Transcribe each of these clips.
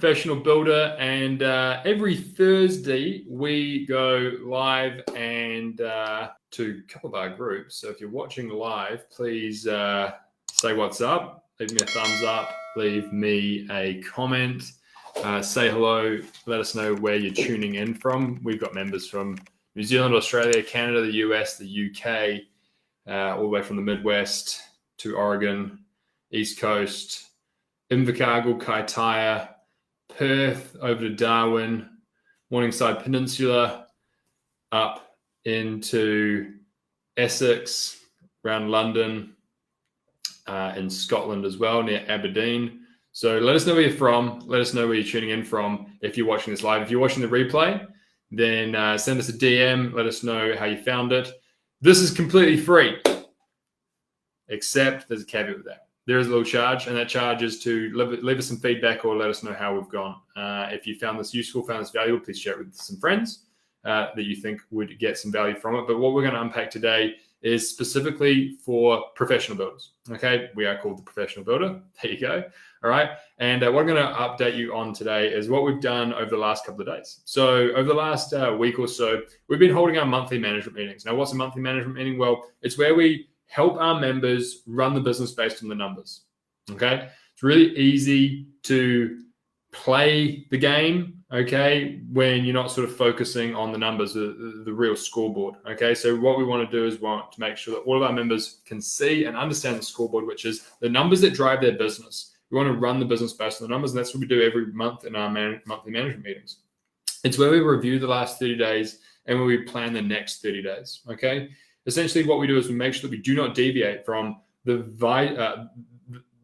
Professional Builder, and every Thursday we go live and to a couple of our groups. So if you're watching live, please say what's up, leave me a thumbs up, leave me a comment, say hello, let us know where you're tuning in from. We've got members from New Zealand, Australia, Canada, the US, the UK, all the way from the Midwest to Oregon, East Coast, Invercargill, Kaitaia, Perth, over to Darwin, Morningside Peninsula, up into Essex, around London, in Scotland as well, near Aberdeen. So let us know where you're from. Let us know where you're tuning in from if you're watching this live. If you're watching the replay, then send us a DM. Let us know how you found it. This is completely free, except there's a caveat with that. There is a little charge, and that charge is to leave us some feedback or let us know how we've gone. If you found this useful, found this valuable, please share it with some friends that you think would get some value from it. But what we're going to unpack today is specifically for professional builders. Okay, we are called the Professional Builder. There you go. All right, and what I'm going to update you on today is what we've done over the last couple of days. So over the last week or so, we've been holding our monthly management meetings. Now, what's a monthly management meeting? Well, it's where we help our members run the business based on the numbers. Okay, it's really easy to play the game, okay, when you're not sort of focusing on the numbers, the real scoreboard. Okay, so what we want to do is want to make sure that all of our members can see and understand the scoreboard, which is the numbers that drive their business. We want to run the business based on the numbers, and that's what we do every month in our monthly management meetings. It's where we review the last 30 days and where we plan the next 30 days. Okay. Essentially, what we do is we make sure that we do not deviate from the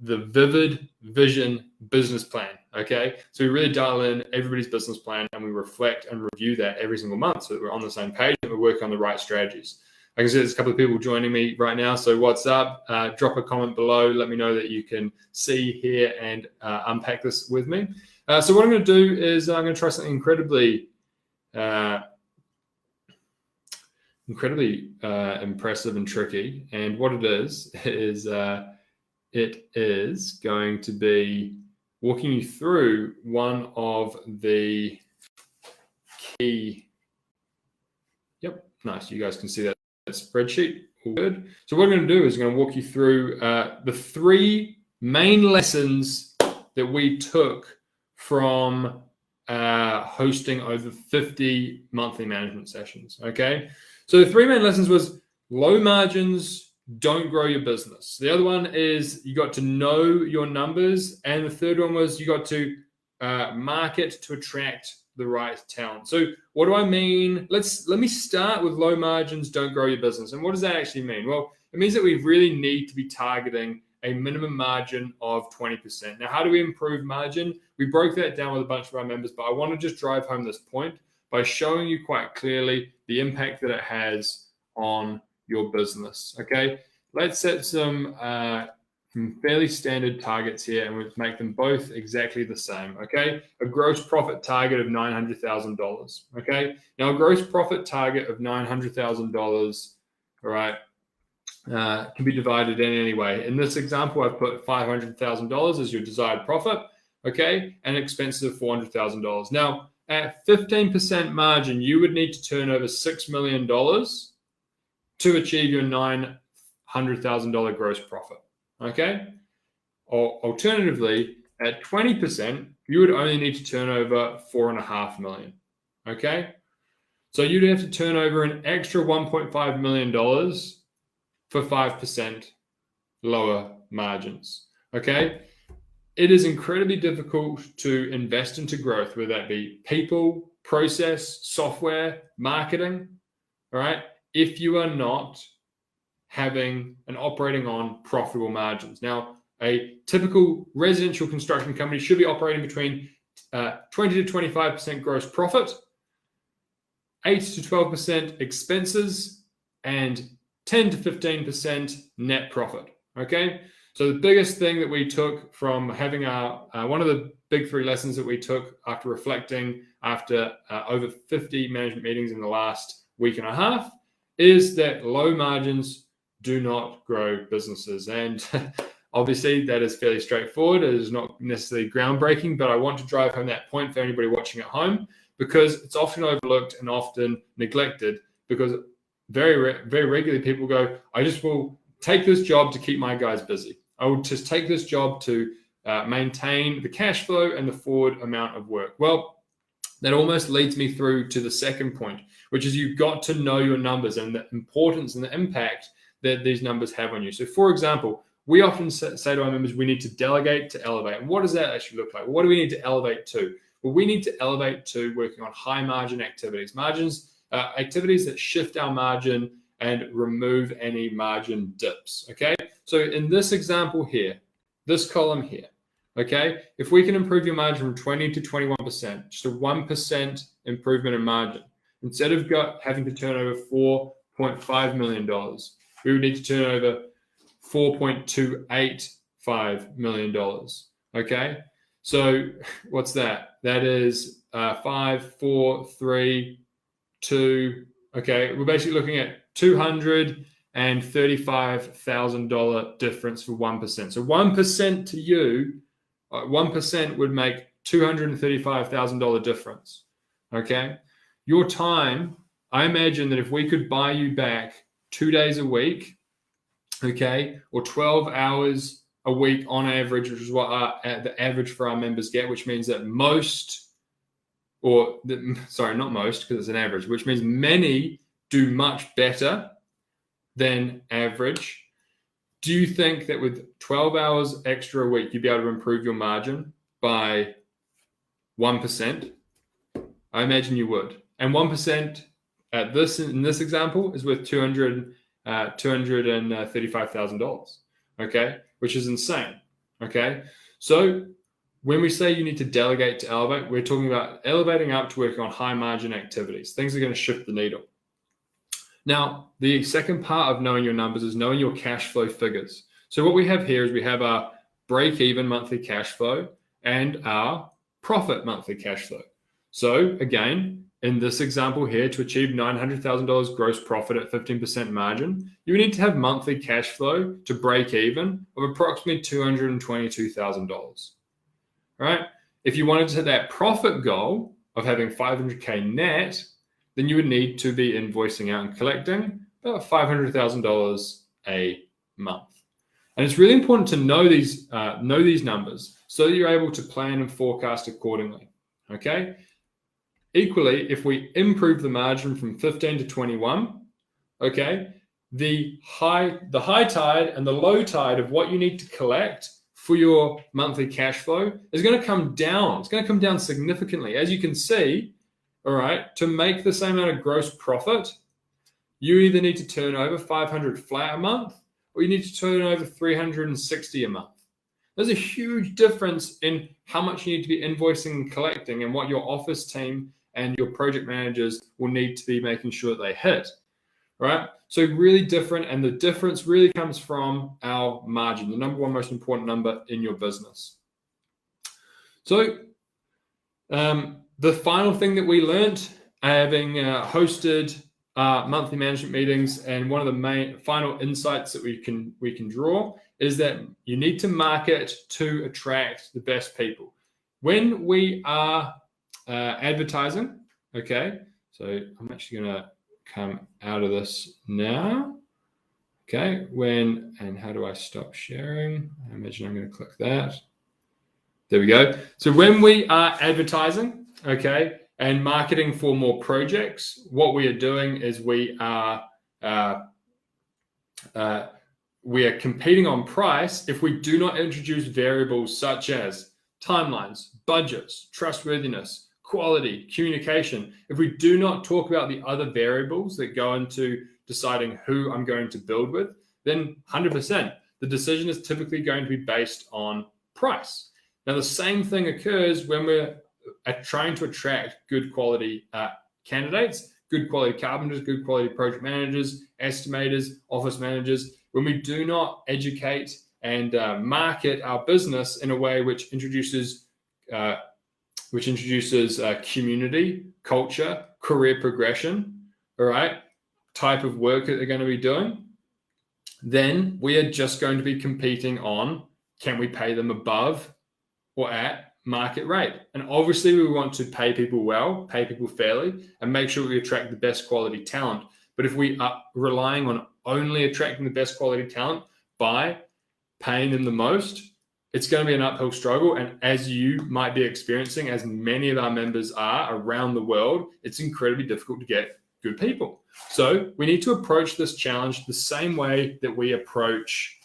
vivid vision business plan. Okay, so we really dial in everybody's business plan and we reflect and review that every single month so that we're on the same page and we're working on the right strategies. Like I said, there's a couple of people joining me right now. So what's up? Drop a comment below. Let me know that you can see, hear, and unpack this with me. So what I'm going to do is I'm going to try something incredibly impressive and tricky. And what it is it is going to be walking you through one of the key. Yep, nice. You guys can see that spreadsheet. All good. So what I'm going to do is I'm going to walk you through the three main lessons that we took from hosting over 50 monthly management sessions. Okay. So the three main lessons was low margins don't grow your business. The other one is you got to know your numbers. And the third one was you got to market to attract the right talent. So what do I mean? Let me start with low margins don't grow your business. And what does that actually mean? Well, it means that we really need to be targeting a minimum margin of 20%. Now, how do we improve margin? We broke that down with a bunch of our members, but I want to just drive home this point by showing you quite clearly the impact that it has on your business. Okay, let's set some fairly standard targets here and we'll make them both exactly the same. Okay, a gross profit target of $900,000. Okay, now a gross profit target of $900,000, all right, can be divided in any way. In this example, I've put $500,000 as your desired profit. Okay, and expenses of $400,000. Now, at 15% margin, you would need to turn over $6 million to achieve your $900,000 gross profit. Okay. Or alternatively, at 20%, you would only need to turn over $4.5 million. Okay. So you'd have to turn over an extra $1.5 million for 5% lower margins. Okay. It is incredibly difficult to invest into growth, whether that be people, process, software, marketing, all right, if you are not having and operating on profitable margins. Now, a typical residential construction company should be operating between 20 to 25% gross profit, 8 to 12% expenses, and 10 to 15% net profit. Okay. So the biggest thing that we took from having our, one of the big three lessons that we took after reflecting after over 50 management meetings in the last week and a half is that low margins do not grow businesses. And Obviously, that is fairly straightforward. It is not necessarily groundbreaking, but I want to drive home that point for anybody watching at home, because it's often overlooked and often neglected, because very regularly people go, I just will take this job to keep my guys busy. I will just take this job to maintain the cash flow and the forward amount of work. Well, that almost leads me through to the second point, which is you've got to know your numbers and the importance and the impact that these numbers have on you. So for example, we often say to our members, we need to delegate to elevate. And what does that actually look like? What do we need to elevate to? Well, we need to elevate to working on high margin activities, activities that shift our margin and remove any margin dips, okay? So in this example here, this column here, okay, if we can improve your margin from 20 to 21%, just a 1% improvement in margin, instead of having to turn over $4.5 million, we would need to turn over $4.285 million, okay? So what's that? That is 5, 4, 3, 2, okay? We're basically looking at $235,000 difference for 1%. So 1% to you, 1% would make $235,000 difference, okay? Your time, I imagine that if we could buy you back 2 days a week, okay, or 12 hours a week on average, which is what the average for our members get, which means that not most, because it's an average, which means many do much better than average. Do you think that with 12 hours extra a week, you'd be able to improve your margin by 1%? I imagine you would. And 1% in this example is worth $235,000, okay, which is insane, okay? So when we say you need to delegate to elevate, we're talking about elevating up to working on high margin activities. Things are going to shift the needle. Now, the second part of knowing your numbers is knowing your cash flow figures. So what we have here is we have our break-even monthly cash flow and our profit monthly cash flow. So again, in this example here, to achieve $900,000 gross profit at 15% margin, you need to have monthly cash flow to break even of approximately $222,000. Right? If you wanted to hit that profit goal of having $500K net, then you would need to be invoicing out and collecting about $500,000 a month. And it's really important to know these numbers so that you're able to plan and forecast accordingly. Okay. Equally, if we improve the margin from 15 to 21, okay, the high tide and the low tide of what you need to collect for your monthly cash flow is going to come down. It's going to come down significantly. As you can see, all right, to make the same amount of gross profit, you either need to turn over 500 flat a month or you need to turn over 360 a month. There's a huge difference in how much you need to be invoicing and collecting and what your office team and your project managers will need to be making sure that they hit, right? So really different, and the difference really comes from our margin, the number one most important number in your business. So the final thing that we learned, having hosted monthly management meetings, and one of the main final insights that we can draw is that you need to market to attract the best people. When we are advertising, okay, so I'm actually going to come out of this now. Okay, and how do I stop sharing? I imagine I'm going to click that. There we go. So when we are advertising, okay, and marketing for more projects, what we are doing is we are competing on price if we do not introduce variables such as timelines, budgets, trustworthiness, quality, communication. If we do not talk about the other variables that go into deciding who I'm going to build with, then 100%, the decision is typically going to be based on price. Now, the same thing occurs when we're trying to attract good quality candidates, good quality carpenters, good quality project managers, estimators, office managers. When we do not educate and market our business in a way which introduces community, culture, career progression, all right, type of work that they're going to be doing, then we are just going to be competing on, can we pay them above or at market rate? And obviously we want to pay people well, pay people fairly, and make sure we attract the best quality talent. But if we are relying on only attracting the best quality talent by paying them the most, it's going to be an uphill struggle. And as you might be experiencing, as many of our members are around the world, it's incredibly difficult to get good people. So we need to approach this challenge the same way that we approach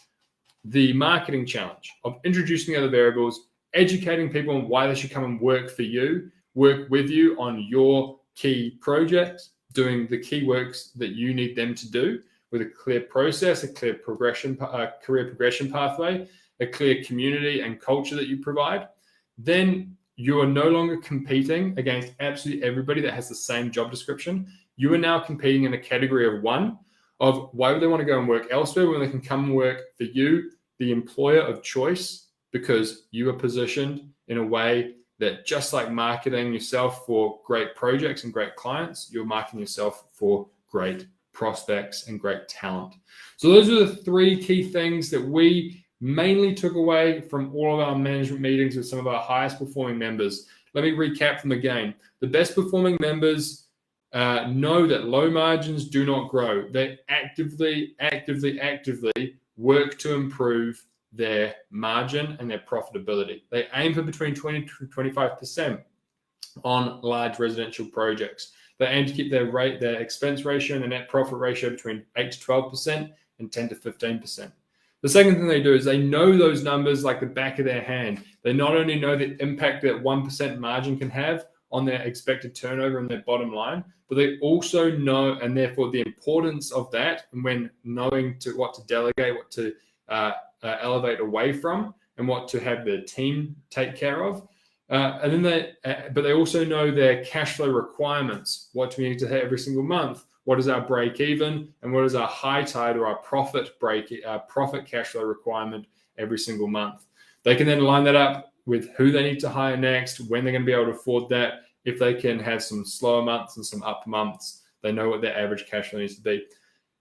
the marketing challenge of introducing other variables, educating people on why they should come and work for you, work with you on your key projects, doing the key works that you need them to do with a clear process, a clear progression, career progression pathway, a clear community and culture that you provide. Then you are no longer competing against absolutely everybody that has the same job description. You are now competing in a category of one, of why would they want to go and work elsewhere when they can come and work for you, the employer of choice, because you are positioned in a way that, just like marketing yourself for great projects and great clients, you're marketing yourself for great prospects and great talent. So those are the three key things that we mainly took away from all of our management meetings with some of our highest performing members. Let me recap them again. The best performing members know that low margins do not grow. They actively work to improve their margin and their profitability. They aim for between 20 to 25% on large residential projects. They aim to keep their expense ratio and the net profit ratio between 8 to 12% and 10 to 15%. The second thing they do is they know those numbers like the back of their hand. They not only know the impact that 1% margin can have on their expected turnover and their bottom line, but they also know, and therefore the importance of that, and when knowing what to delegate, what to elevate away from, and what to have their team take care of. And then but they also know their cash flow requirements, what we need to hit every single month, what is our break even, and what is our high tide or our profit cash flow requirement every single month. They can then line that up with who they need to hire next, when they're going to be able to afford that. If they can have some slower months and some up months, they know what their average cash flow needs to be.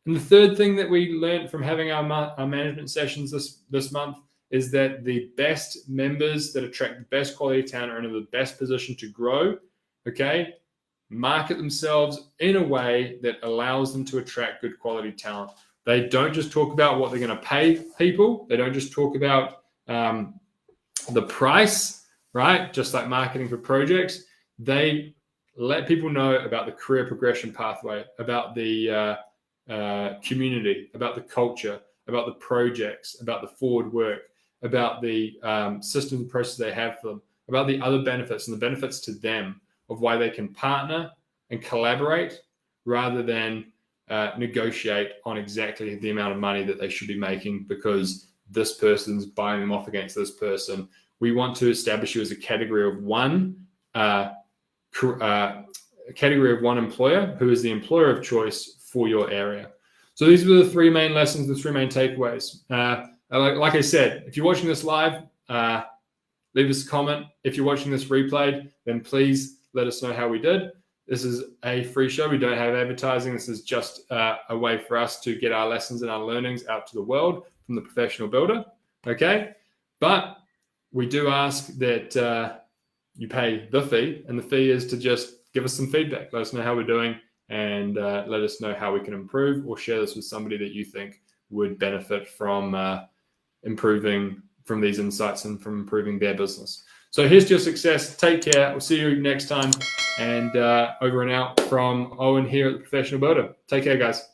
And the third thing that we learned from having our management sessions this month is that the best members that attract the best quality talent are in the best position to grow, okay? Market themselves in a way that allows them to attract good quality talent. They don't just talk about what they're going to pay people. They don't just talk about the price, right? Just like marketing for projects. They let people know about the career progression pathway, about the community, about the culture, about the projects, about the forward work, about the systems and processes they have for them, about the other benefits and the benefits to them of why they can partner and collaborate rather than negotiate on exactly the amount of money that they should be making because this person's buying them off against this person. We want to establish you as a category of one, employer who is the employer of choice for your area. So these were the three main lessons, the three main takeaways. Like I said, if you're watching this live, leave us a comment. If you're watching this replayed, then please let us know how we did. This is a free show. We don't have advertising. This is just a way for us to get our lessons and our learnings out to the world from the professional builder. Okay. But we do ask that you pay the fee, and the fee is to just give us some feedback. Let us know how we're doing and let us know how we can improve, or share this with somebody that you think would benefit from improving from these insights and from improving their business. So here's to your success. Take care. We'll see you next time. And over and out from Owen here at the Professional Builder. Take care, guys.